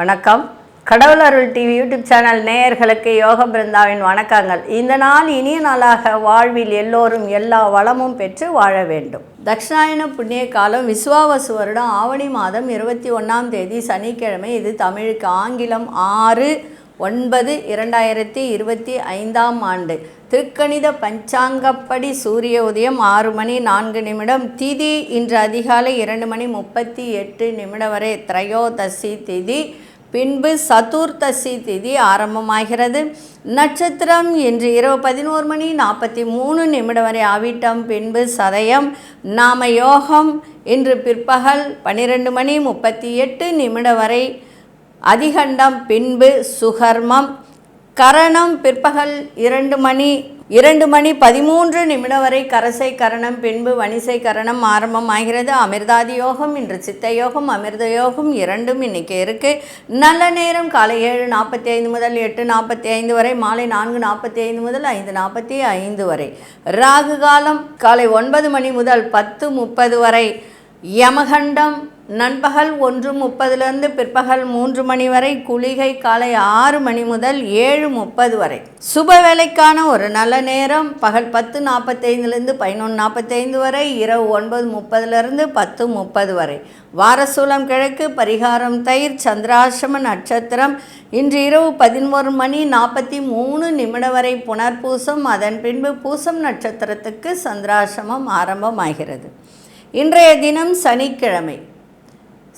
வணக்கம். கடவுள் அருள் TV YouTube channel நேயர்களுக்கு யோக பிருந்தாவின் வணக்கங்கள். இந்த நாள் இனிய நாளாக வாழ்வில் எல்லோரும் எல்லா வளமும் பெற்று வாழ வேண்டும். தட்சிணாயன புண்ணிய காலம் விசுவாவசு வருடம் ஆவணி மாதம் 21ஆம் தேதி சனிக்கிழமை. இது தமிழுக்கு ஆங்கிலம் 6/9/2025ஆம் ஆண்டு. திருக்கணித பஞ்சாங்கப்படி சூரிய உதயம் 6 மணி 4 நிமிடம். திதி இன்று அதிகாலை 2 மணி 38 வரை திரையோதசி திதி. பின்பு சதுர்த்தசி திதி ஆரம்பமாகிறது. நட்சத்திரம் இன்று இரவு 11 மணி 43 வரை அவிட்டம். பின்பு சதயம். நாம யோகம் இன்று பிற்பகல் 12 மணி 38 வரை அதிகண்டம். பின்பு சுகர்மம். கரணம் பிற்பகல் 2 மணி 13 வரை கரசை கரணம். பின்பு வணிசை கரணம் ஆரம்பமாகிறது. அமிர்தாதி யோகம் இன்று சித்த யோகம் அமிர்த யோகம் இரண்டும் இன்னைக்கு இருக்குது. நல்ல நேரம் காலை 7:45 முதல் 8:45 வரை, மாலை 4:45 முதல் 5:45 வரை. ராகு காலம் காலை 9 மணி முதல் 10:30 வரை. யமகண்டம் நண்பகல் 1:30 பிற்பகல் 3 மணி வரை. குளிகை காலை 6 மணி முதல் 7:30 வரை. சுப வேலைக்கான ஒரு நல்ல நேரம் பகல் 10:45 11:45 வரை. இரவு 9:30 10:30 வரை. வாரசூலம் கிழக்கு. பரிகாரம் தயிர். சந்திராசிரம நட்சத்திரம் இன்று இரவு 11 மணி 43 வரை புனர்பூசம். அதன் பின்பு பூசம் நட்சத்திரத்துக்கு சந்திராசிரமம் ஆரம்பமாகிறது. இன்றைய தினம் சனிக்கிழமை.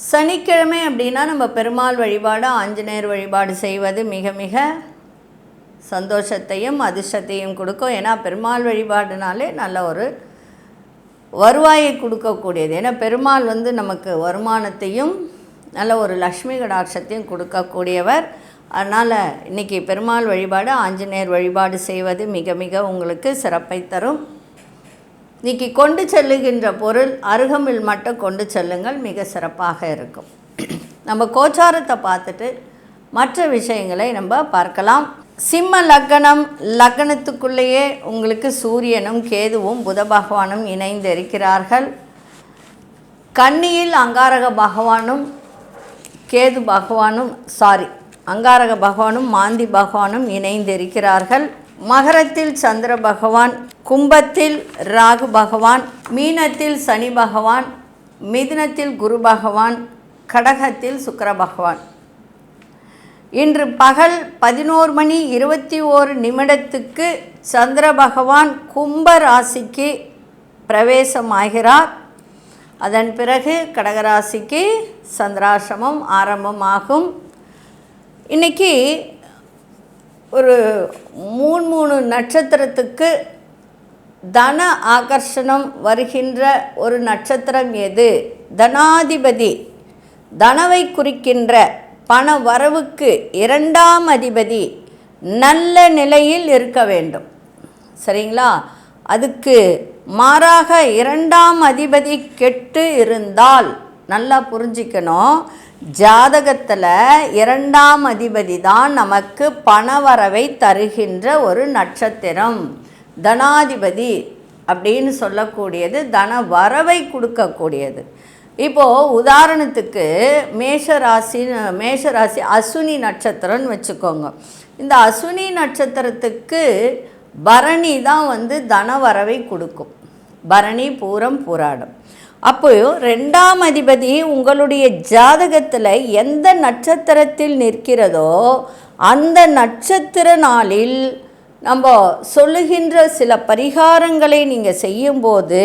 சனிக்கிழமை அப்படின்னா நம்ம பெருமாள் வழிபாடு, ஆஞ்சநேயர் வழிபாடு செய்வது மிக மிக சந்தோஷத்தையும் அதிர்ஷ்டத்தையும் கொடுக்கும். ஏன்னா பெருமாள் வழிபாடுனாலே நல்ல ஒரு வருவாயை கொடுக்கக்கூடியது. ஏன்னா பெருமாள் நமக்கு வருமானத்தையும் நல்ல ஒரு லக்ஷ்மி கடாட்சத்தையும் கொடுக்கக்கூடியவர். அதனால் இன்றைக்கி பெருமாள் வழிபாடு, ஆஞ்சநேயர் வழிபாடு செய்வது மிக மிக உங்களுக்கு சிறப்பை தரும். இன்றைக்கி கொண்டு செல்லுகின்ற பொருள் அருகம்பில் மட்டும் கொண்டு செல்லுங்கள், மிக சிறப்பாக இருக்கும். நம்ம கோச்சாரத்தை பார்த்துட்டு மற்ற விஷயங்களை நம்ம பார்க்கலாம். சிம்ம லக்னம். லக்னத்துக்குள்ளேயே உங்களுக்கு சூரியனும் கேதுவும் புத பகவானும் இணைந்து இருக்கிறார்கள். கன்னியில் அங்காரக பகவானும் கேது பகவானும் அங்காரக பகவானும் மாந்தி பகவானும் இணைந்து இருக்கிறார்கள். மகரத்தில் சந்திர பகவான், கும்பத்தில் ராகு பகவான், மீனத்தில் சனி பகவான், மிதுனத்தில் குரு பகவான், கடகத்தில் சுக்கிர பகவான். இன்று பகல் 11 மணி 21 சந்திர பகவான் கும்ப ராசிக்கு பிரவேசமாகிறார். அதன் பிறகு கடகராசிக்கு சந்திராசிரமம் ஆரம்பமாகும். இன்றைக்கி ஒரு 3 நட்சத்திரத்துக்கு தன ஆகர்ஷணம் வருகின்ற ஒரு நட்சத்திரம் எது? தனாதிபதி, தனவை குறிக்கின்ற பண வரவுக்கு 2ஆம் அதிபதி நல்ல நிலையில் இருக்க வேண்டும். சரிங்களா? அதுக்கு மாறாக 2ஆம் அதிபதி கெட்டு இருந்தால், நல்லா புரிஞ்சிக்கணும், ஜாதகத்தில் 2ஆம் அதிபதி தான் நமக்கு பணவரவை தருகின்ற ஒரு நட்சத்திரம். தனாதிபதி அப்படின்னு சொல்லக்கூடியது தன வரவை கொடுக்கக்கூடியது. இப்போது உதாரணத்துக்கு மேஷராசி அஸ்வினி நட்சத்திரம்னு வச்சுக்கோங்க. இந்த அஸ்வினி நட்சத்திரத்துக்கு பரணி தான் தனவரவை கொடுக்கும். பரணி, பூரம், பூராடம். அப்போ 2ஆம் அதிபதி உங்களுடைய ஜாதகத்தில் எந்த நட்சத்திரத்தில் நிற்கிறதோ அந்த நட்சத்திர நாளில் நம்ம சொல்லுகின்ற சில பரிகாரங்களை நீங்கள் செய்யும்போது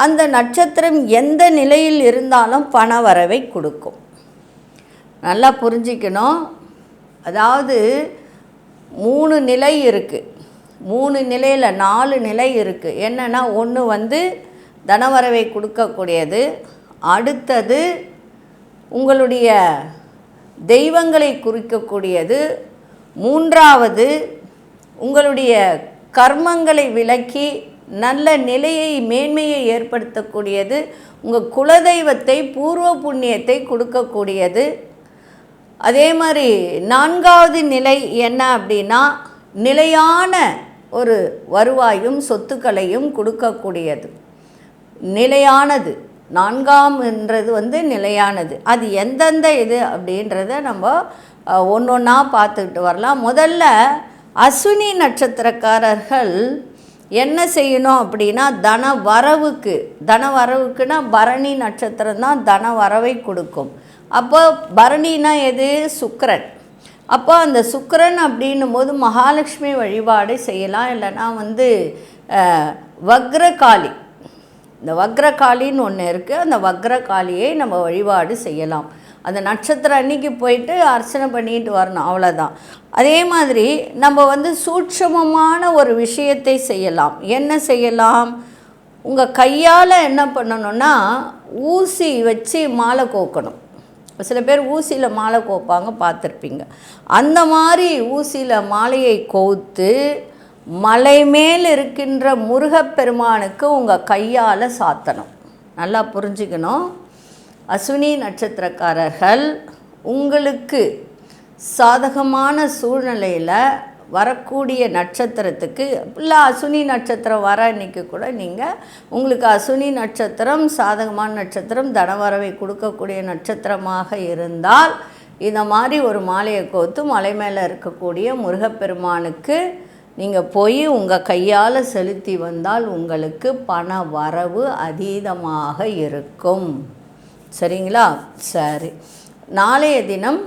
அந்த நட்சத்திரம் எந்த நிலையில் இருந்தாலும் பண வரவை கொடுக்கும். நல்லா புரிஞ்சிக்கணும். அதாவது 3 நிலை இருக்குது. 3 நிலையில் 4 நிலை இருக்குது. என்னென்னா, ஒன்று தனவரவை கொடுக்கக்கூடியது, அடுத்தது உங்களுடைய தெய்வங்களை குறிக்கக்கூடியது, 3வது உங்களுடைய கர்மங்களை விலக்கி நல்ல நிலையை மேன்மையை ஏற்படுத்தக்கூடியது, உங்கள் குலதெய்வத்தை பூர்வ புண்ணியத்தை கொடுக்கக்கூடியது. அதே மாதிரி 4வது நிலை என்ன அப்படின்னா, நிலையான ஒரு வருவாயும் சொத்துக்களையும் கொடுக்கக்கூடியது. நிலையானது 4ஆம்ன்றது நிலையானது. அது எந்தெந்த இது அப்படின்றத நம்ம ஒன்றா பார்த்துக்கிட்டு வரலாம். முதல்ல அஸ்வினி நட்சத்திரக்காரர்கள் என்ன செய்யணும் அப்படின்னா, தன வரவுக்குன்னா பரணி நட்சத்திரம் தான் தன வரவை கொடுக்கும். அப்போ பரணினா எது? சுக்கிரன். அப்போ அந்த சுக்கிரன் அப்படின்னும் போது மகாலட்சுமி வழிபாடு செய்யலாம். இல்லைன்னா வக்ரகாளி, இந்த வக்ரகாளின்னு ஒன்று இருக்குது, அந்த வக்ரகாளியை நம்ம வழிபாடு செய்யலாம். அந்த நட்சத்திரம் அன்னைக்கு போயிட்டு அர்ச்சனை பண்ணிட்டு வரணும், அவ்வளோதான். அதே மாதிரி நம்ம சூட்சமமான ஒரு விஷயத்தை செய்யலாம். என்ன செய்யலாம்? உங்கள் கையால் என்ன பண்ணணும்னா, ஊசி வச்சு மாலை கோக்கணும். சில பேர் ஊசியில் மாலை கோப்பாங்க, பார்த்துருப்பீங்க. அந்த மாதிரி ஊசியில் மாலையை கோத்து மலை மேல் இருக்கின்ற முருகப்பெருமானுக்கு உங்கள் கையால் சாத்தணும். நல்லா புரிஞ்சுக்கணும். அஸ்வினி நட்சத்திரக்காரர்கள் உங்களுக்கு சாதகமான சூழ்நிலையில் வரக்கூடிய நட்சத்திரத்துக்கு, இல்லை அஸ்வினி நட்சத்திரம் வர அன்றைக்கி கூட உங்களுக்கு அஸ்வினி நட்சத்திரம் சாதகமான நட்சத்திரம், தனவரவை கொடுக்கக்கூடிய நட்சத்திரமாக இருந்தால் இந்த மாதிரி ஒரு மாலையை கோத்து மலை மேலே இருக்கக்கூடிய முருகப்பெருமானுக்கு நீங்கள் போய் உங்கள் கையால் செலுத்தி வந்தால் உங்களுக்கு பண வரவு அதீதமாக இருக்கும். சரிங்களா? சரி, நாளைய தினம்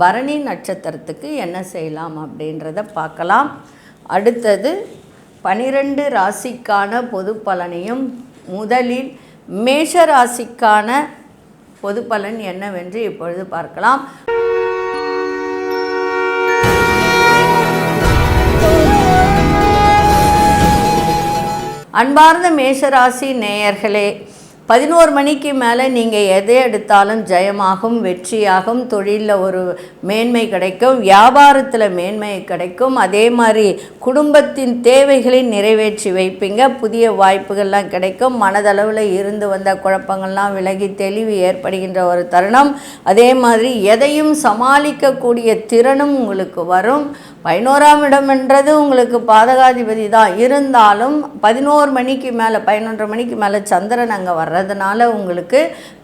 பரணி நட்சத்திரத்துக்கு என்ன செய்யலாம் அப்படின்றத பார்க்கலாம். அடுத்தது 12 ராசிக்கான பொது பலனையும், முதலில் மேஷ ராசிக்கான பொது பலன் என்னவென்று இப்பொழுது பார்க்கலாம். அன்பார்ந்த மேஷராசி நேயர்களே, 11 மணிக்கு மேலே நீங்கள் எதை எடுத்தாலும் ஜெயமாகும், வெற்றியாகும், தொழிலில் ஒரு மேன்மை கிடைக்கும், வியாபாரத்தில் மேன்மை கிடைக்கும். அதே மாதிரி குடும்பத்தின் தேவைகளை நிறைவேற்றி வைப்பீங்க. புதிய வாய்ப்புகள்லாம் கிடைக்கும். மனதளவில் இருந்து வந்த குழப்பங்கள்லாம் விலகி தெளிவு ஏற்படுகின்ற ஒரு தருணம். அதே மாதிரி எதையும் சமாளிக்கக்கூடிய திறனும் உங்களுக்கு வரும். 11ஆம் இடம்ன்றது உங்களுக்கு பாதகாதிபதி தான். இருந்தாலும் 11 மணிக்கு மேலே 11:30 மணிக்கு மேலே சந்திரன் அங்கே வர்றதுனால உங்களுக்கு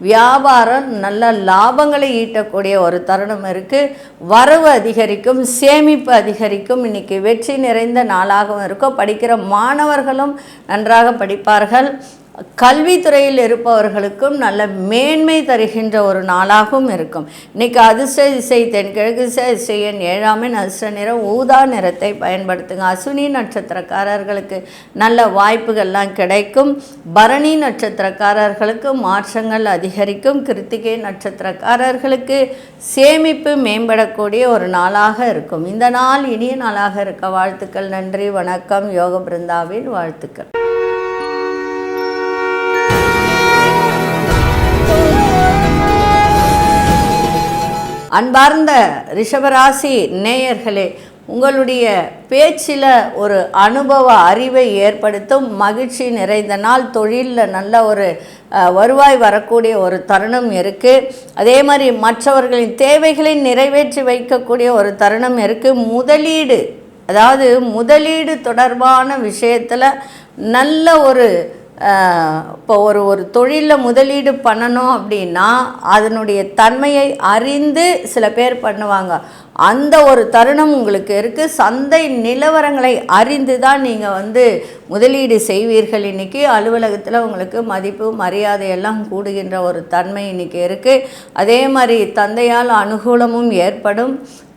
வியாபாரம் நல்ல லாபங்களை ஈட்டக்கூடிய ஒரு தருணம் இருக்குது. வரவு அதிகரிக்கும், சேமிப்பு அதிகரிக்கும். இன்றைக்கி வெற்றி நிறைந்த நாளாகவும் இருக்கும். படிக்கிற மாணவர்களும் நன்றாக படிப்பார்கள். கல்வித்துறையில் இருப்பவர்களுக்கும் நல்ல மேன்மை தருகின்ற ஒரு நாளாகவும் இருக்கும். இன்றைக்கி அதிர்ஷ்ட திசை தென்கிழக்கு திசை, எண் 7ஆம் எண், அதிர்ஷ்ட நிறம் ஊதா நிறத்தை பயன்படுத்துங்க. அஸ்வினி நட்சத்திரக்காரர்களுக்கு நல்ல வாய்ப்புகள்லாம் கிடைக்கும். பரணி நட்சத்திரக்காரர்களுக்கு மாற்றங்கள் அதிகரிக்கும். கிருத்திகை நட்சத்திரக்காரர்களுக்கு சேமிப்பு மேம்படக்கூடிய ஒரு நாளாக இருக்கும். இந்த நாள் இனிய நாளாக இருக்க வாழ்த்துக்கள். நன்றி, வணக்கம். யோக பிருந்தாவின் வாழ்த்துக்கள். அன்பார்ந்த ரிஷபராசி நேயர்களே, உங்களுடைய பேச்சில் ஒரு அனுபவ அறிவை ஏற்படுத்தும். மகிழ்ச்சி நிறைந்த நாள். தொழிலில் நல்ல ஒரு வருவாய் வரக்கூடிய ஒரு தருணம் இருக்குது. அதே மாதிரி மற்றவர்களின் தேவைகளை நிறைவேற்றி வைக்கக்கூடிய ஒரு தருணம் இருக்குது. முதலீடு தொடர்பான விஷயத்தில் நல்ல ஒரு இப்போ ஒரு தொழிலில் முதலீடு பண்ணணும் அப்படின்னா அதனுடைய தன்மையை அறிந்து சில பேர் பண்ணுவாங்க. அந்த ஒரு தருணம் உங்களுக்கு இருக்குது. சந்தை நிலவரங்களை அறிந்து தான் நீங்கள் முதலீடு செய்வீர்கள். இன்றைக்கி அலுவலகத்தில் உங்களுக்கு மதிப்பு மரியாதையெல்லாம் கூடுகின்ற ஒரு தன்மை இன்றைக்கி இருக்குது. அதே மாதிரி தந்தையால் அனுகூலமும் ஏற்படும்,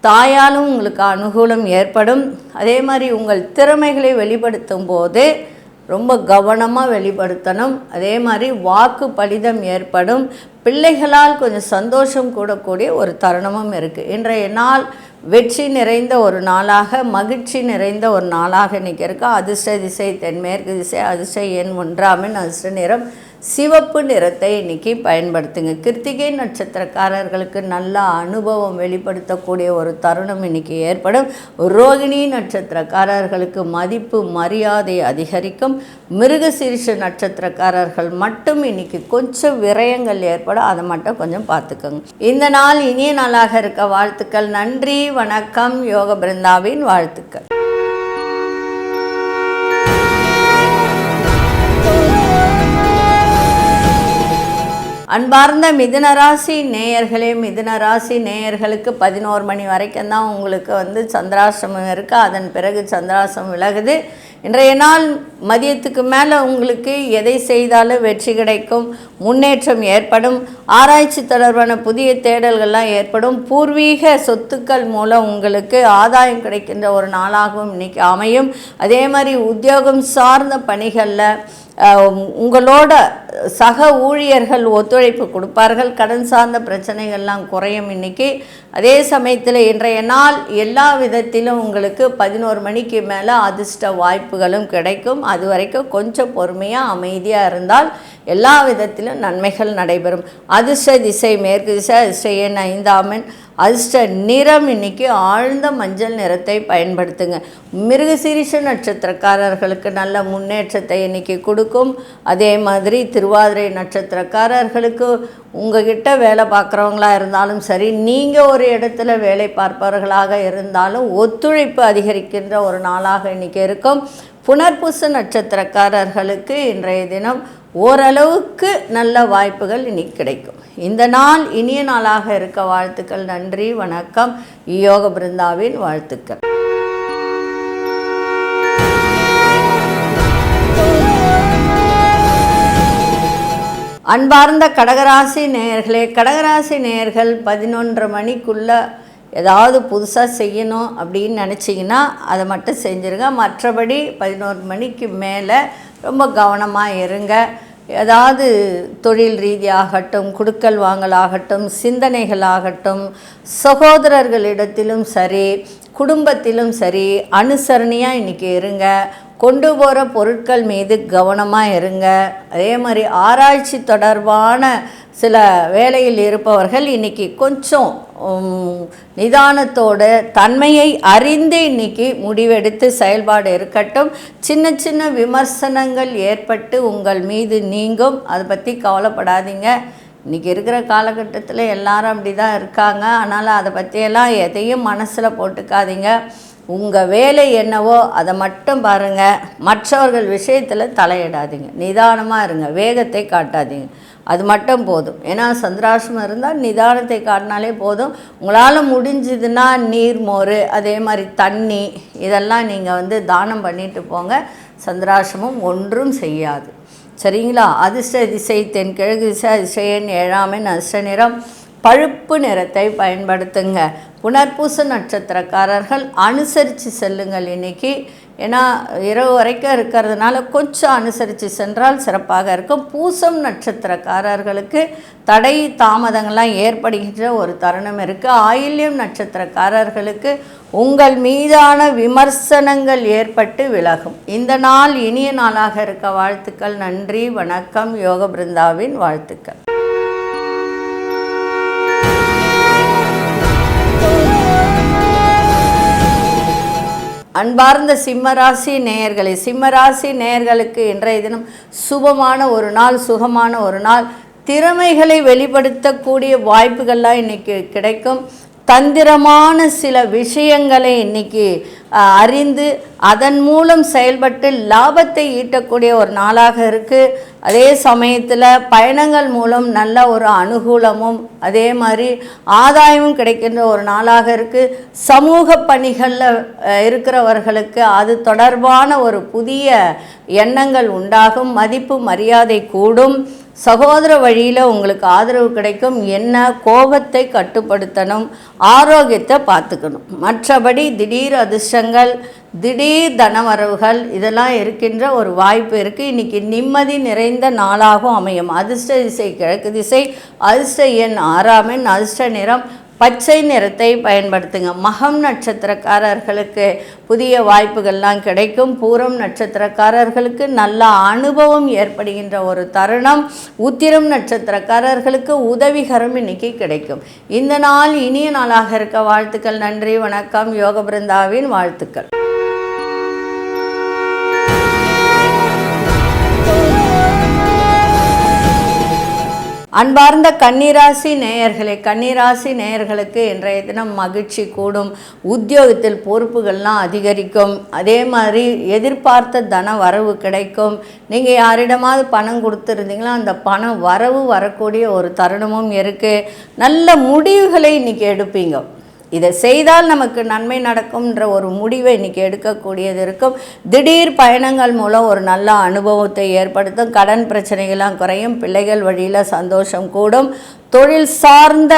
தாயாலும் உங்களுக்கு அனுகூலம் ஏற்படும். அதே மாதிரி உங்கள் திறமைகளை வெளிப்படுத்தும் போது ரொம்ப கவனமாக வெளிப்படுத்தணும். அதே மாதிரி வாக்கு பலிதம் ஏற்படும். பிள்ளைகளால் கொஞ்சம் சந்தோஷம் கூடக்கூடிய ஒரு தருணமும் இருக்குது. இன்றைய நாள் வெற்றி நிறைந்த ஒரு நாளாக, மகிழ்ச்சி நிறைந்த ஒரு நாளாக இன்றைக்கி இருக்கா. அதிர்ஷ்ட திசை தென்மேற்கு திசை, அதிர்ஷ்ட எண் 1ஆம் எண், அதிர்ஷ்ட நிறம் சிவப்பு நிறத்தை இன்றைக்கி பயன்படுத்துங்க. கிருத்திகை நட்சத்திரக்காரர்களுக்கு நல்ல அனுபவம் வெளிப்படுத்தக்கூடிய ஒரு தருணம் இன்றைக்கி ஏற்படும். ரோகிணி நட்சத்திரக்காரர்களுக்கு மதிப்பு மரியாதை அதிகரிக்கும். மிருகசீரிஷ நட்சத்திரக்காரர்கள் மட்டும் இன்றைக்கி கொஞ்சம் விரயங்கள் ஏற்படும், அதை மட்டும் கொஞ்சம் பார்த்துக்கோங்க. இந்த நாள் இனிய நாளாக இருக்க வாழ்த்துக்கள். நன்றி, வணக்கம். யோக பிருந்தாவின் வாழ்த்துக்கள். அன்பார்ந்த மிதுனராசி நேயர்களே, மிதுனராசி நேயர்களுக்கு 11 மணி வரைக்கும் தான் உங்களுக்கு சந்திராசிரமம் இருக்குது. அதன் பிறகு சந்திராசிரமம் விலகுது. இன்றைய நாள் மதியத்துக்கு மேலே உங்களுக்கு எதை செய்தாலும் வெற்றி கிடைக்கும், முன்னேற்றம் ஏற்படும், ஆராய்ச்சி தொடர்பான புதிய தேடல்கள்லாம் ஏற்படும், பூர்வீக சொத்துக்கள் மூலம் உங்களுக்கு ஆதாயம் கிடைக்கின்ற ஒரு நாளாகவும் இன்றைக்கி அமையும். அதே மாதிரி உத்தியோகம் சார்ந்த பணிகளில் உங்களோட சக ஊழியர்கள் ஒத்துழைப்பு கொடுப்பார்கள். கடன் சார்ந்த பிரச்சனைகள்லாம் குறையும் இன்றைக்கி. அதே சமயத்தில் இன்றைய நாள் எல்லா விதத்திலும் உங்களுக்கு 11 மணிக்கு மேலே அதிர்ஷ்ட வாய்ப்புகளும் கிடைக்கும். அது வரைக்கும் கொஞ்சம் பொறுமையாக அமைதியாக இருந்தால் எல்லா விதத்திலும் நன்மைகள் நடைபெறும். அதிர்ஷ்ட திசை மேற்கு திசை, அதிர்ஷ்ட எண் 5 அதிர்ஷ்ட நிறம் இன்னைக்கு ஆழ்ந்த மஞ்சள் நிறத்தை பயன்படுத்துங்க. மிருகசீரிஷ நட்சத்திரக்காரர்களுக்கு நல்ல முன்னேற்றத்தை இன்னைக்கு கொடுக்கும். அதே மாதிரி திருவாதிரை நட்சத்திரக்காரர்களுக்கு உங்ககிட்ட வேலை பார்க்குறவங்களா இருந்தாலும் சரி, நீங்கள் ஒரு இடத்துல வேலை பார்ப்பவர்களாக இருந்தாலும் ஒத்துழைப்பு அதிகரிக்கின்ற ஒரு நாளாக இன்றைக்கி இருக்கும். புனர்பூச நட்சத்திரக்காரர்களுக்கு இன்றைய தினம் ஓரளவுக்கு நல்ல வாய்ப்புகள் இன்னைக்கு கிடைக்கும். இந்த நாள் இனிய நாளாக இருக்க வாழ்த்துக்கள். நன்றி, வணக்கம். யோக பிருந்தாவின் வாழ்த்துக்கள். அன்பார்ந்த கடகராசி நேயர்களே, கடகராசி நேயர்கள் 11:30 மணிக்குள்ளே ஏதாவது புதுசாக செய்யணும் அப்படின்னு நினச்சிங்கன்னா அதை மட்டும் செஞ்சுருங்க. மற்றபடி 11 மணிக்கு மேலே ரொம்ப கவனமாக இருங்க. ஏதாவது தொழில் ரீதியாகட்டும், குடுக்கல் வாங்கலாகட்டும், சிந்தனைகளாகட்டும், சகோதரர்களிடத்திலும் சரி, குடும்பத்திலும் சரி அனுசரணையாக இன்றைக்கி இருங்க. கொண்டு போகிற பொருட்கள் மீது கவனமாக இருங்க. அதே மாதிரி ஆராய்ச்சி தொடர்பான சில வேலையில் இருப்பவர்கள் இன்றைக்கி கொஞ்சம் நிதானத்தோடு தன்மையை அறிந்து இன்றைக்கி முடிவெடுத்து செயல்பாடு இருக்கட்டும். சின்ன சின்ன விமர்சனங்கள் ஏற்பட்டு உங்கள் மீது நீங்கும். அதை பற்றி கவலைப்படாதீங்க. இன்றைக்கி இருக்கிற காலகட்டத்தில் எல்லாரும் அப்படி தான் இருக்காங்க. அதனால் அதை பற்றியெல்லாம் எதையும் மனசில் போட்டுக்காதீங்க. உங்கள் வேலை என்னவோ அதை மட்டும் பாருங்கள். மற்றவர்கள் விஷயத்தில் தலையிடாதீங்க. நிதானமாக இருங்க. வேகத்தை காட்டாதீங்க. அது மட்டும் போதும். ஏன்னா சந்திராசிரமம் இருந்தால் நிதானத்தை காட்டினாலே போதும். உங்களால் முடிஞ்சதுன்னா நீர், மோர், அதே மாதிரி தண்ணி இதெல்லாம் நீங்கள் தானம் பண்ணிட்டு போங்க. சந்திராசிரமம் ஒன்றும் செய்யாது. சரிங்களா? அதிர்ஷ்ட திசை தென்கிழக்கு திசை, அதிர்ஷ்ட எண் 7 அதிர்ஷ்ட நிறம் பழுப்பு நிறத்தை பயன்படுத்துங்க. புனர்பூச நட்சத்திரக்காரர்கள் அனுசரித்து செல்லுங்கள் இன்றைக்கி. ஏன்னா இரவு வரைக்கும் இருக்கிறதுனால கொஞ்சம் அனுசரித்து சென்றால் சிறப்பாக இருக்கும். பூசம் நட்சத்திரக்காரர்களுக்கு தடை தாமதங்கள்லாம் ஏற்படுகின்ற ஒரு தருணம் இருக்குது. ஆயில்யம் நட்சத்திரக்காரர்களுக்கு உங்கள் மீதான விமர்சனங்கள் ஏற்பட்டு விலகும். இந்த நாள் இனிய நாளாக இருக்க வாழ்த்துக்கள். நன்றி, வணக்கம். யோக பிருந்தாவின் வாழ்த்துக்கள். அன்பார்ந்த சிம்மராசி நேயர்களே, சிம்மராசி நேயர்களுக்கு இன்றைய தினம் சுபமான ஒரு நாள், சுகமான ஒரு நாள். திறமைகளை வெளிப்படுத்தக்கூடிய வாய்ப்புகள்லாம் இன்றைக்கி கிடைக்கும். தந்திரமான சில விஷயங்களை இன்றைக்கி அறிந்து அதன் மூலம் செயல்பட்டு லாபத்தை ஈட்டக்கூடிய ஒரு நாளாக இருக்குது. அதே சமயத்தில் பயணங்கள் மூலம் நல்ல ஒரு அனுகூலமும் அதே மாதிரி ஆதாயமும் கிடைக்கின்ற ஒரு நாளாக இருக்குது. சமூக பணிகளில் இருக்கிறவர்களுக்கு அது தொடர்பான ஒரு புதிய எண்ணங்கள் உண்டாகும். மதிப்பு மரியாதை கூடும். சகோதர வழியில் உங்களுக்கு ஆதரவு கிடைக்கும். என்ன கோபத்தை கட்டுப்படுத்தணும், ஆரோக்கியத்தை பார்த்துக்கணும். மற்றபடி திடீர் அதிர்ஷ்டங்கள், திடீர் தனவரவுகள் இதெல்லாம் இருக்கின்ற ஒரு வாய்ப்பு இருக்குது. இன்றைக்கி நிம்மதி நிறைந்த நாளாகவும் அமையும். அதிர்ஷ்ட திசை கிழக்கு திசை, அதிர்ஷ்ட எண் 6 அதிர்ஷ்ட நிறம் பச்சை நிறத்தை பயன்படுத்துங்க. மகம் நட்சத்திரக்காரர்களுக்கு புதிய வாய்ப்புகள்லாம் கிடைக்கும். பூரம் நட்சத்திரக்காரர்களுக்கு நல்ல அனுபவம் ஏற்படுகின்ற ஒரு தருணம். உத்திரம் நட்சத்திரக்காரர்களுக்கு உதவிகரம் இன்னைக்கு கிடைக்கும். இந்த நாள் இனிய நாளாக இருக்க வாழ்த்துக்கள். நன்றி, வணக்கம். யோக பிருந்தாவின் வாழ்த்துக்கள். அன்பார்ந்த கன்னிராசி நேயர்களே, கன்னிராசி நேயர்களுக்கு இன்றைய தினம் மகிழ்ச்சி கூடும். உத்தியோகத்தில் பொறுப்புகள்லாம் அதிகரிக்கும். அதே மாதிரி எதிர்பார்த்த தன வரவு கிடைக்கும். நீங்கள் யாரிடமாவது பணம் கொடுத்துருந்தீங்களா, அந்த பணம் வரவு வரக்கூடிய ஒரு தருணமும் இருக்குது. நல்ல முடிவுகளை இன்றைக்கி எடுப்பீங்க. இதை செய்தால் நமக்கு நன்மை நடக்கும்ன்ற ஒரு முடிவை இன்றைக்கி எடுக்கக்கூடியது இருக்கும். திடீர் பயணங்கள் மூலம் ஒரு நல்ல அனுபவத்தை ஏற்படுத்தும். கடன் பிரச்சனைகள்லாம் குறையும். பிள்ளைகள் வழியில் சந்தோஷம் கூடும். தொழில் சார்ந்த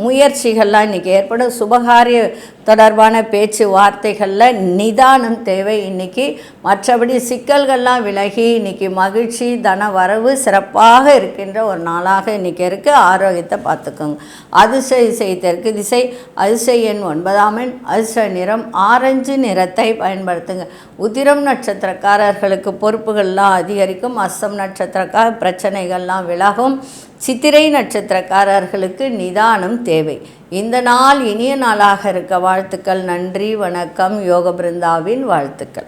முயற்சிகள்லாம் இன்றைக்கி ஏற்படும். சுபகாரிய தொடர்பான பேச்சு வார்த்தைகளில் நிதானம் தேவை இன்றைக்கி. மற்றபடி சிக்கல்கள்லாம் விலகி இன்றைக்கி மகிழ்ச்சி தன வரவு சிறப்பாக இருக்கின்ற ஒரு நாளாக இன்றைக்கி இருக்குது. ஆரோக்கியத்தை பார்த்துக்கோங்க. அதிர்ஷ்ட திசை தெற்கு திசை, அதிர்ஷ்ட எண் 9ஆம் எண், அதிர்ஷ்ட நிறம் ஆரஞ்சு நிறத்தை பயன்படுத்துங்க. உத்திரம் நட்சத்திரக்காரர்களுக்கு பொறுப்புகள்லாம் அதிகரிக்கும். அஸ்தம் நட்சத்திரக்கார பிரச்சனைகள்லாம் விலகும். சித்திரை நட்சத்திரக்காரர்களுக்கு நிதானம் தேவை. இந்த நாள் இனிய நாளாக இருக்க வாழ்த்துக்கள். நன்றி, வணக்கம். யோக பிருந்தாவின் வாழ்த்துக்கள்.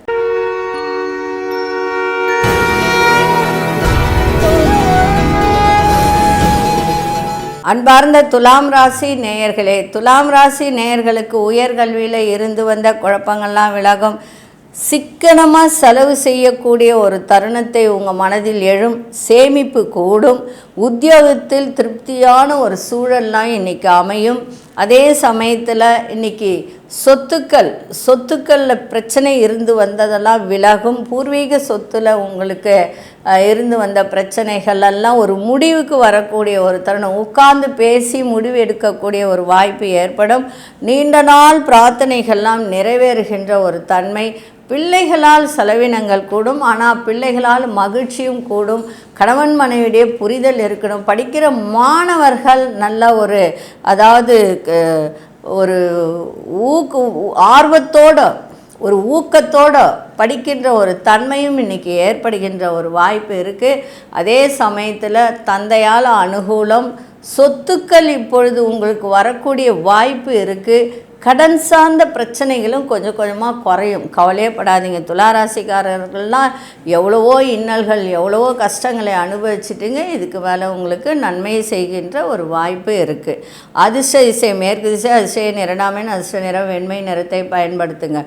அன்பார்ந்த துலாம் ராசி நேயர்களே, துலாம் ராசி நேயர்களுக்கு உயர்கல்வியில் இருந்து வந்த குழப்பங்கள்லாம் விலகும். சிக்கனமாக செலவு செய்யக்கூடிய ஒரு தருணத்தை உங்கள் மனதில் எழும். சேமிப்பு கூடும். உத்தியோகத்தில் திருப்தியான ஒரு சூழல்லாம் இன்றைக்கி அமையும். அதே சமயத்தில் இன்றைக்கி சொத்துக்களில் பிரச்சனை இருந்து வந்ததெல்லாம் விலகும். பூர்வீக சொத்தில் உங்களுக்கு இருந்து வந்த பிரச்சனைகள் எல்லாம் ஒரு முடிவுக்கு வரக்கூடிய ஒரு தருணம். உட்கார்ந்து பேசி முடிவு எடுக்கக்கூடிய ஒரு வாய்ப்பு ஏற்படும். நீண்ட நாள் பிரார்த்தனைகள்லாம் நிறைவேறுகின்ற ஒரு தன்மை. பிள்ளைகளால் செலவினங்கள் கூடும். ஆனால் பிள்ளைகளால் மகிழ்ச்சியும் கூடும். கணவன் மனைவியுடைய புரிதல் இருக்கணும். படிக்கிற மாணவர்கள் நல்ல ஒரு அதாவது ஒரு ஆர்வத்தோடு ஒரு ஊக்கத்தோடு படிக்கின்ற ஒரு தன்மையும் இன்றைக்கி ஏற்படுகின்ற ஒரு வாய்ப்பு இருக்குது. அதே சமயத்தில் தந்தையால் அனுகூலம். சொத்துக்கள் இப்பொழுது உங்களுக்கு வரக்கூடிய வாய்ப்பு இருக்குது. கடன் சார்ந்த பிரச்சனைகளும் கொஞ்சம் கொஞ்சமாக குறையும். கவலையப்படாதீங்க. துளாராசிக்காரர்கள்லாம் எவ்வளவோ இன்னல்கள் எவ்வளவோ கஷ்டங்களை அனுபவிச்சிட்டுங்க. இதுக்கு மேலே உங்களுக்கு நன்மையை செய்கின்ற ஒரு வாய்ப்பு இருக்குது. அதிர்ஷ்ட திசை மேற்கு திசை, அதிர்ஷ்ட எண் 2ஆம் எண், அதிர்ஷ்ட நிறம் வெண்மை நிறத்தை பயன்படுத்துங்க.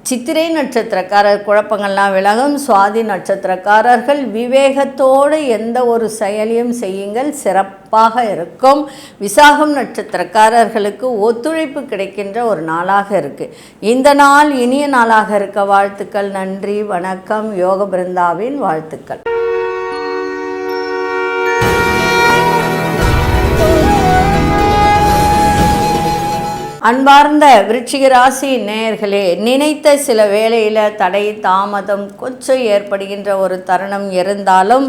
சித்திரை நட்சத்திரக்காரர் குழப்பங்கள்லாம் விலகும். சுவாதி நட்சத்திரக்காரர்கள் விவேகத்தோடு எந்த ஒரு செயலையும் செய்யுங்கள், சிறப்பாக இருக்கும். விசாகம் நட்சத்திரக்காரர்களுக்கு ஒத்துழைப்பு கிடைக்கின்ற ஒரு நாளாக இருக்குது. இந்த நாள் இனிய நாளாக இருக்க வாழ்த்துக்கள். நன்றி, வணக்கம். யோக பிருந்தாவின் வாழ்த்துக்கள். அன்பார்ந்த விருச்சிக ராசி நேயர்களே, நினைத்த சில வேளையில் தடை தாமதம் கொஞ்சம் ஏற்படுகின்ற ஒரு தருணம் இருந்தாலும்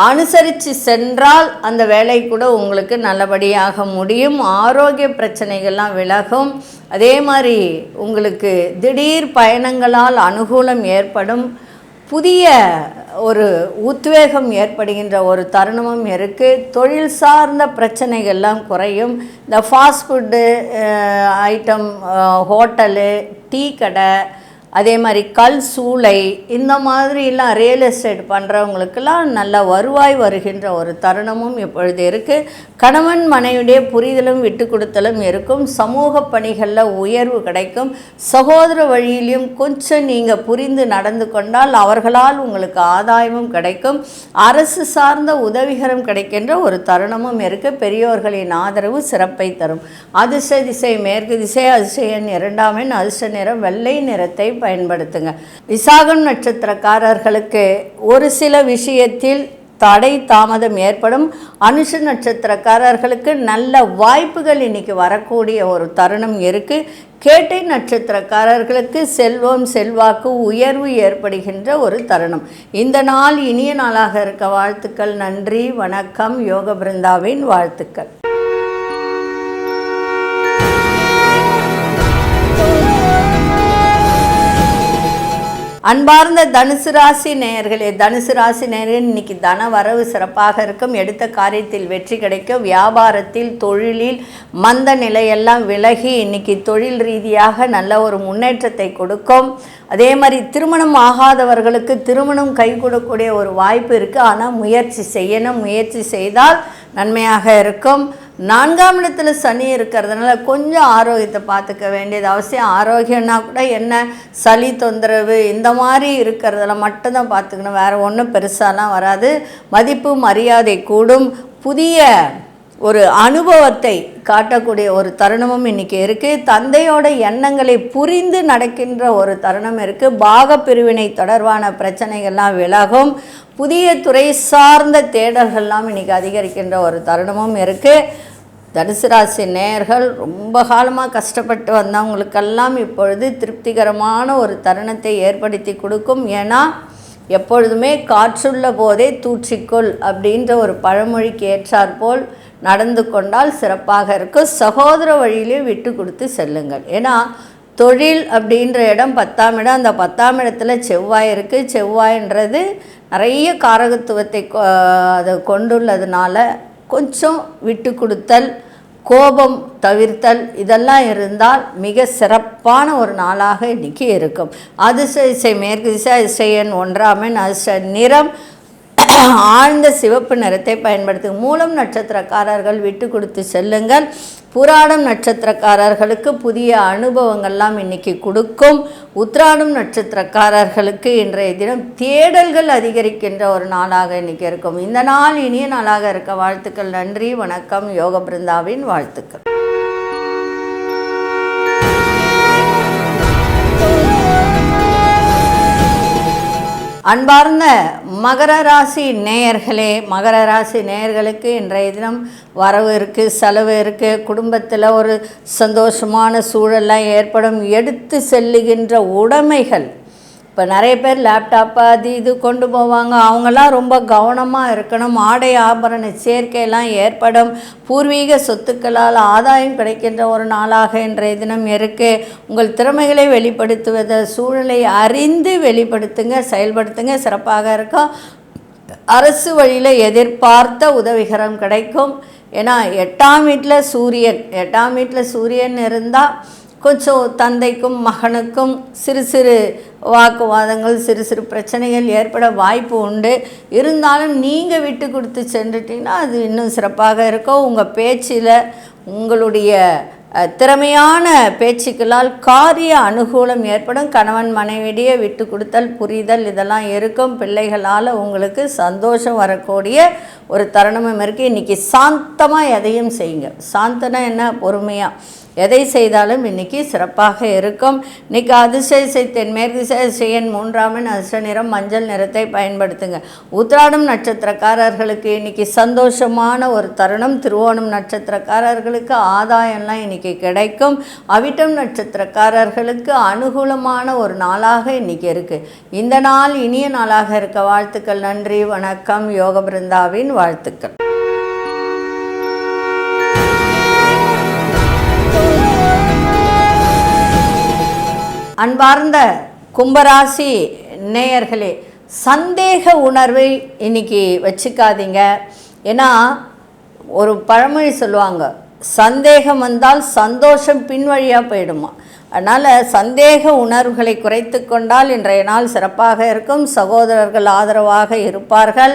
அனுசரித்து சென்றால் அந்த வேலை கூட உங்களுக்கு நல்லபடியாக முடியும். ஆரோக்கிய பிரச்சனைகள்லாம் விலகும். அதே மாதிரி உங்களுக்கு திடீர் பயணங்களால் அனுகூலம் ஏற்படும். புதிய ஒரு உத்வேகம் ஏற்படுகின்ற ஒரு தருணமும் இருக்குது. தொழில் சார்ந்த பிரச்சனைகள்லாம் குறையும். இந்த fast food item, hotel, tea கடை, அதே மாதிரி கல் சூளை, இந்த மாதிரிலாம் ரியல் எஸ்டேட் பண்ணுறவங்களுக்கெல்லாம் நல்ல வருவாய் வருகின்ற ஒரு தருணமும் இப்பொழுது இருக்குது. கணவன் மனைவியுடைய புரிதலும் விட்டு கொடுத்தலும் இருக்கும். சமூக பணிகளில் உயர்வு கிடைக்கும். சகோதர வழியிலையும் கொஞ்சம் நீங்கள் புரிந்து நடந்து கொண்டால் அவர்களால் உங்களுக்கு ஆதாயமும் கிடைக்கும். அரசு சார்ந்த உதவிகரம் கிடைக்கின்ற ஒரு தருணமும் இருக்குது. பெரியோர்களின் ஆதரவு சிறப்பை தரும். அதிர்ஷ்ட திசை மேற்கு திசை, அதிர்ஷ்ட எண் 2ஆம் எண், அதிர்ஷ்ட நிறம் வெள்ளை நிறத்தை பயன்படுத்துங்க. விசாகம் நட்சத்திரக்காரர்களுக்கு ஒரு சில விஷயத்தில் தடை தாமதம் ஏற்படும். அனுஷ நட்சத்திரக்காரர்களுக்கு நல்ல வாய்ப்புகள் இன்னைக்கு வரக்கூடிய ஒரு தருணம் இருக்குது. கேட்டை நட்சத்திரக்காரர்களுக்கு செல்வம் செல்வாக்கு உயர்வு ஏற்படுகின்ற ஒரு தருணம். இந்த நாள் இனிய நாளாக இருக்க வாழ்த்துக்கள். நன்றி, வணக்கம். யோக பிருந்தாவின் வாழ்த்துக்கள். அன்பார்ந்த தனுசு ராசி நேயர்களே, தனுசு ராசி நேயர்கள் இன்னைக்கு தன வரவு சிறப்பாக இருக்கும். எடுத்த காரியத்தில் வெற்றி கிடைக்கும். வியாபாரத்தில் தொழிலில் மந்த நிலையெல்லாம் விலகி இன்னைக்கு தொழில் ரீதியாக நல்ல ஒரு முன்னேற்றத்தை கொடுக்கும். அதே மாதிரி திருமணம் ஆகாதவர்களுக்கு திருமணம் கை கொடுக்கக்கூடிய ஒரு வாய்ப்பு இருக்குது. ஆனால் முயற்சி செய்யணும். முயற்சி செய்தால் நன்மையாக இருக்கும். 4ஆம் இடத்துல சனி இருக்கிறதுனால கொஞ்சம் ஆரோக்கியத்தை பார்த்துக்க வேண்டியது அவசியம். ஆரோக்கியம்னா கூட என்ன, சளி தொந்தரவு இந்த மாதிரி இருக்கிறதுல மட்டும்தான் பார்த்துக்கணும், வேறு ஒன்றும் பெருசாலாம் வராது. மதிப்பு மரியாதை கூடும். புதிய ஒரு அனுபவத்தை காட்டக்கூடிய ஒரு தருணமும் இன்றைக்கி இருக்குது. தந்தையோட எண்ணங்களை புரிந்து நடக்கின்ற ஒரு தருணம் இருக்குது. பாக பிரிவினை தொடர்பான பிரச்சனைகள்லாம் விலகும். புதிய துறை சார்ந்த தேடல்கள்லாம் இன்றைக்கி அதிகரிக்கின்ற ஒரு தருணமும் இருக்குது. தனுசு ராசி நேயர்கள் ரொம்ப காலமாக கஷ்டப்பட்டு வந்தவங்களுக்கெல்லாம் இப்பொழுது திருப்திகரமான ஒரு தருணத்தை ஏற்படுத்தி கொடுக்கும். ஏன்னா எப்பொழுதுமே காற்றுள்ள போதே தூற்றிக்கொள் அப்படின்ற ஒரு பழமொழிக்கு ஏற்றாற்போல் நடந்து கொண்டால் சிறப்பாக இருக்கும். சகோதர வழியிலே விட்டு கொடுத்து செல்லுங்கள். ஏன்னா தொழில் அப்படின்ற இடம் 10ஆம் இடம். அந்த 10ஆம் இடத்துல செவ்வாய் இருக்குது. செவ்வாய்ன்றது நிறைய காரகத்துவத்தை அதை கொண்டுள்ளதுனால கொஞ்சம் விட்டு கொடுத்தல், கோபம் தவிர்த்தல் இதெல்லாம் இருந்தால் மிக சிறப்பான ஒரு நாளாக இன்றைக்கி இருக்கும். அதிசய மேற்கு திசை, அதிசயன் 1ஆம் எண், அதிர்ஷ்ட நிறம் ஆழ்ந்த சிவப்பு நிறத்தை பயன்படுத்தும். மூலம் நட்சத்திரக்காரர்கள் விட்டு கொடுத்து செல்லுங்கள். புராடம் நட்சத்திரக்காரர்களுக்கு புதிய அனுபவங்கள்லாம் இன்றைக்கி கொடுக்கும். உத்திராடம் நட்சத்திரக்காரர்களுக்கு இன்றைய தினம் தேடல்கள் அதிகரிக்கின்ற ஒரு நாளாக இன்றைக்கி இருக்கும். இந்த நாள் இனிய நாளாக இருக்க வாழ்த்துக்கள். நன்றி, வணக்கம். யோக பிருந்தாவின் வாழ்த்துக்கள். அன்பார்ந்த மகர ராசி நேயர்களே, மகர ராசி நேயர்களுக்கு இன்றைய தினம் வரவு இருக்குது, செலவு இருக்குது. குடும்பத்தில் ஒரு சந்தோஷமான சூழலாம் ஏற்படும். எடுத்து செல்லுகின்ற உடைமைகள், இப்போ நிறைய பேர் லேப்டாப்பு அது இது கொண்டு போவாங்க. அவங்களாம் ரொம்ப கவனமாக இருக்கணும். ஆடை ஆபரண சேர்க்கையெல்லாம் ஏற்படும். பூர்வீக சொத்துக்களால் ஆதாயம் கிடைக்கின்ற ஒரு நாளாக இன்றைய தினம் இருக்குது. உங்கள் திறமைகளை வெளிப்படுத்துவத சூழ்நிலை அறிந்து வெளிப்படுத்துங்க, செயல்படுத்துங்க, சிறப்பாக இருக்கும். அரசு வழியில் எதிர்பார்த்த உதவிகரம் கிடைக்கும். ஏன்னா 8ஆம் வீட்டில் சூரியன் இருந்தால் கொஞ்சம் தந்தைக்கும் மகனுக்கும் சிறு சிறு வாக்குவாதங்கள், சிறு சிறு பிரச்சனைகள் ஏற்பட வாய்ப்பு உண்டு. இருந்தாலும் நீங்கள் விட்டு கொடுத்து சென்றுட்டிங்கன்னா அது இன்னும் சிறப்பாக இருக்கும். உங்கள் பேச்சில் உங்களுடைய திறமையான பேச்சுக்களால் காரிய அனுகூலம் ஏற்படும். கணவன் மனைவியிடையே விட்டு கொடுத்தல், புரிதல் இதெல்லாம் இருக்கும். பிள்ளைகளால் உங்களுக்கு சந்தோஷம் வரக்கூடிய ஒரு தருணமும் இருக்குது. இன்றைக்கி சாந்தமாக எதையும் செய்யுங்க. சாந்தனா என்ன, பொறுமையாக எதை செய்தாலும் இன்றைக்கி சிறப்பாக இருக்கும். இன்றைக்கி அதிசய தென்மேற்கு திசை, அதிசயன் 3ஆம் எண், அதிர்ஷ்ட நிறம் மஞ்சள் நிறத்தை பயன்படுத்துங்க. உத்திராடம் நட்சத்திரக்காரர்களுக்கு இன்றைக்கி சந்தோஷமான ஒரு தருணம். திருவோணம் நட்சத்திரக்காரர்களுக்கு ஆதாயம்லாம் இன்றைக்கி கிடைக்கும். அவிட்டம் நட்சத்திரக்காரர்களுக்கு அனுகூலமான ஒரு நாளாக இன்றைக்கி இருக்குது. இந்த நாள் இனிய நாளாக இருக்க வாழ்த்துக்கள். நன்றி, வணக்கம். யோக பிருந்தாவின் வாழ்த்துக்கள். அன்பார்ந்த கும்பராசி நேயர்களே, சந்தேக உணர்வை இன்றைக்கி வச்சுக்காதீங்க. ஏன்னா ஒரு பழமொழி சொல்லுவாங்க, சந்தேகம் வந்தால் சந்தோஷம் பின்வழியாக போயிடுமா. அதனால் சந்தேக உணர்வுகளை குறைத்து கொண்டால் இன்றைய நாள் சிறப்பாக இருக்கும். சகோதரர்கள் ஆதரவாக இருப்பார்கள்.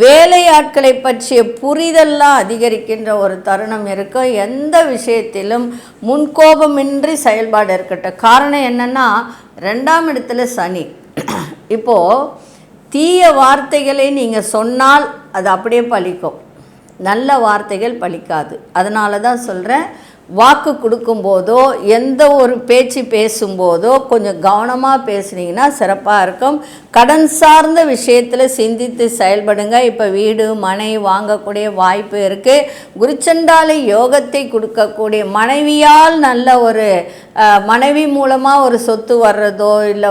வேலையாட்களை பற்றிய புரிதல்லாம் அதிகரிக்கின்ற ஒரு தருணம் இருக்கும். எந்த விஷயத்திலும் முன்கோபமின்றி செயல்பாடு இருக்கட்டும். காரணம் என்னென்னா 2ஆம் இடத்துல சனி. இப்போது தீய வார்த்தைகளை நீங்கள் சொன்னால் அது அப்படியே பலிக்கும், நல்ல வார்த்தைகள் பலிக்காது. அதனால தான் சொல்கிறேன், வாக்கு கொடுக்கும்போதோ எந்த ஒரு பேச்சு பேசும்போதோ கொஞ்சம் கவனமாக பேசுனீங்கன்னா சிறப்பாக இருக்கும். கடன் சார்ந்த விஷயத்தில் சிந்தித்து செயல்படுங்க. இப்போ வீடு மனை வாங்கக்கூடிய வாய்ப்பு இருக்குது. குருச்சண்டாலை யோகத்தை கொடுக்கக்கூடிய மனைவியால் நல்ல ஒரு மனைவி மூலமாக ஒரு சொத்து வர்றதோ இல்லை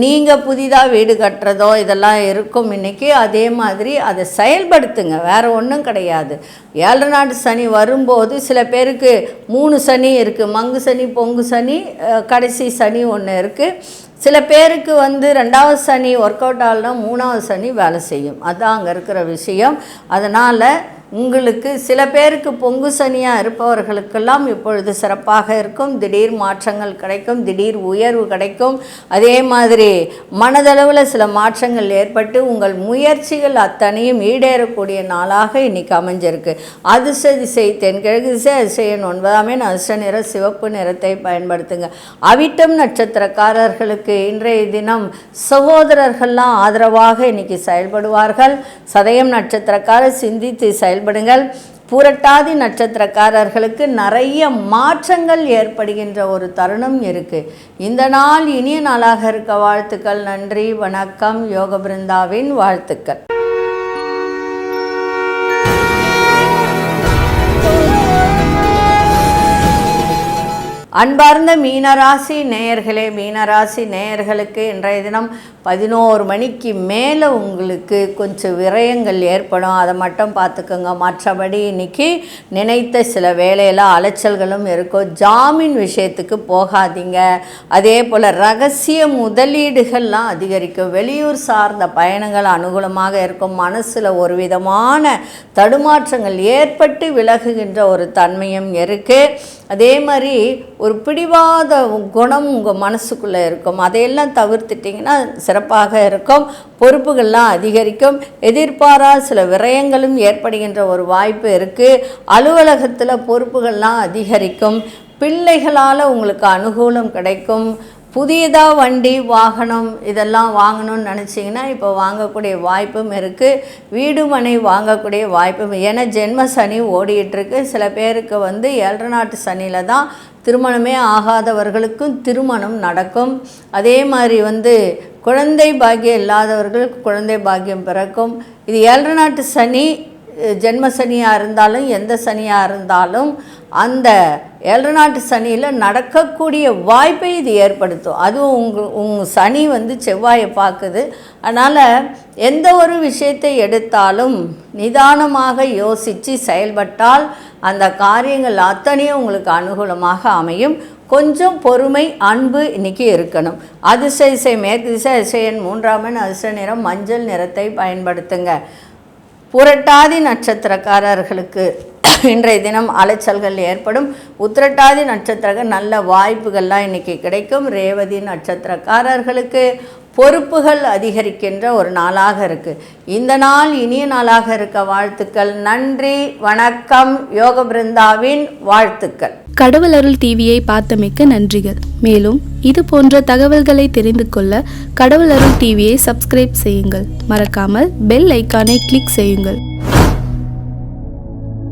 நீங்கள் புதிதாக வீடு கட்டுறதோ இதெல்லாம் இருக்கும் இன்றைக்கி. அதே மாதிரி அதை செயல்படுத்துங்க, வேறு ஒன்றும் கிடையாது. 7 நாட்டு சனி வரும்போது சில பேருக்கு 3 சனி இருக்குது. மங்கு சனி, பொங்கு சனி, கடைசி சனி ஒன்று இருக்குது. சில பேருக்கு 2வது சனி ஒர்க் அவுட் ஆகலாம், 3வது சனி வேலை செய்யும். அதுதான் அங்கே இருக்கிற விஷயம். அதனால் உங்களுக்கு சில பேருக்கு பொங்கு சனியாக இருப்பவர்களுக்கெல்லாம் இப்பொழுது சிறப்பாக இருக்கும். திடீர் மாற்றங்கள் கிடைக்கும், திடீர் உயர்வு கிடைக்கும். அதே மாதிரி மனதளவில் சில மாற்றங்கள் ஏற்பட்டு உங்கள் முயற்சிகள் அத்தனையும் ஈடேறக்கூடிய நாளாக இன்னைக்கு அமைஞ்சிருக்கு. அதிர்ஷ்ட திசை தென்கிழக்கு திசை, அதிசயன் 9ஆம் எண், அதிர்ஷ்ட நிறம் சிவப்பு நிறத்தை பயன்படுத்துங்க. அவிட்டம் நட்சத்திரக்காரர்களுக்கு இன்றைய தினம் சகோதரர்கள்லாம் ஆதரவாக இன்னைக்கு செயல்படுவார்கள். சதயம் நட்சத்திரக்காரர் சிந்தித்து செயல்படுங்கள். பூரட்டாதி நட்சத்திரக்காரர்களுக்கு நிறைய மாற்றங்கள் ஏற்படுகின்ற ஒரு தருணம் இருக்குது. இந்த நாள் இனிய நாளாக இருக்க வாழ்த்துக்கள். நன்றி, வணக்கம். யோக பிருந்தாவின் வாழ்த்துக்கள். அன்பார்ந்த மீனராசி நேயர்களே, மீனராசி நேயர்களுக்கு இன்றைய தினம் 11 மணிக்கு மேலே உங்களுக்கு கொஞ்சம் விரயங்கள் ஏற்படும். அதை மட்டும் பார்த்துக்கோங்க. மற்றபடி இன்றைக்கி நினைத்த சில வேலையில் அலைச்சல்களும் இருக்கும். ஜாமீன் விஷயத்துக்கு போகாதீங்க. அதே போல் ரகசிய முதலீடுகள்லாம் அதிகரிக்கும். வெளியூர் சார்ந்த பயணங்கள் அனுகூலமாக இருக்கும். மனசில் ஒரு விதமான தடுமாற்றங்கள் ஏற்பட்டு விலகுகின்ற ஒரு தன்மையும் இருக்குது. அதே மாதிரி ஒரு பிடிவாத குணம் உங்கள் மனசுக்குள்ளே இருக்கும். அதையெல்லாம் தவிர்த்துட்டிங்கன்னா சிறப்பாக இருக்கும். பொறுப்புகள்லாம் அதிகரிக்கும். எதிர்பாராத சில விரயங்களும் ஏற்படுகின்ற ஒரு வாய்ப்பு இருக்குது. அலுவலகத்தில் பொறுப்புகள்லாம் அதிகரிக்கும். பிள்ளைகளால் உங்களுக்கு அனுகூலம் கிடைக்கும். புதியதாக வண்டி வாகனம் இதெல்லாம் வாங்கணும்னு நினச்சிங்கன்னா இப்போ வாங்கக்கூடிய வாய்ப்பும் இருக்குது. வீடு மனை வாங்கக்கூடிய வாய்ப்பும். ஏன்னா ஜென்ம சனி ஓடிட்டுருக்கு. சில பேருக்கு 7 நாட்டு சனியில் தான் திருமணமே ஆகாதவர்களுக்கும் திருமணம் நடக்கும். அதே மாதிரி குழந்தை பாக்கியம் இல்லாதவர்களுக்கு குழந்தை பாக்கியம் பிறக்கும். இது 7 நாட்டு சனி, ஜென்ம சனியாக இருந்தாலும் எந்த சனியாக இருந்தாலும் அந்த 7 நாட்டு சனியில் நடக்கக்கூடிய வாய்ப்பை இது ஏற்படுத்தும். அதுவும் உங்கள் சனி செவ்வாயை பார்க்குது. அதனால் எந்த ஒரு விஷயத்தை எடுத்தாலும் நிதானமாக யோசித்து செயல்பட்டால் அந்த காரியங்கள் அத்தனையும் உங்களுக்கு அனுகூலமாக அமையும். கொஞ்சம் பொறுமை, அன்பு இன்றைக்கி இருக்கணும். அதிர்ஷ்ட திசை மேற்கு திசை, அதிர்ஷ்ட எண் 3ஆம் எண், அதிர்ஷ்ட நிறம் மஞ்சள் நிறத்தை பயன்படுத்துங்க. புரட்டாதி நட்சத்திரக்காரர்களுக்கு இன்றைய தினம் அலைச்சல்கள் ஏற்படும். உத்திரட்டாதி நட்சத்திரங்கள் நல்ல வாய்ப்புகள்லாம் இன்றைக்கி கிடைக்கும். ரேவதி நட்சத்திரக்காரர்களுக்கு பொறுப்புகள் அதிகரிக்கின்ற ஒரு நாளாக இருக்குது. இந்த நாள் இனிய நாளாக இருக்க வாழ்த்துக்கள். நன்றி, வணக்கம். யோக பிருந்தாவின் வாழ்த்துக்கள். கடவுள் அருள் டிவியை பார்த்தமைக்கு நன்றிகள். மேலும் இது போன்ற தகவல்களை தெரிந்து கொள்ள கடவுள் அருள் டிவியை சப்ஸ்கிரைப் செய்யுங்கள். மறக்காமல் பெல் ஐக்கானை கிளிக் செய்யுங்கள்.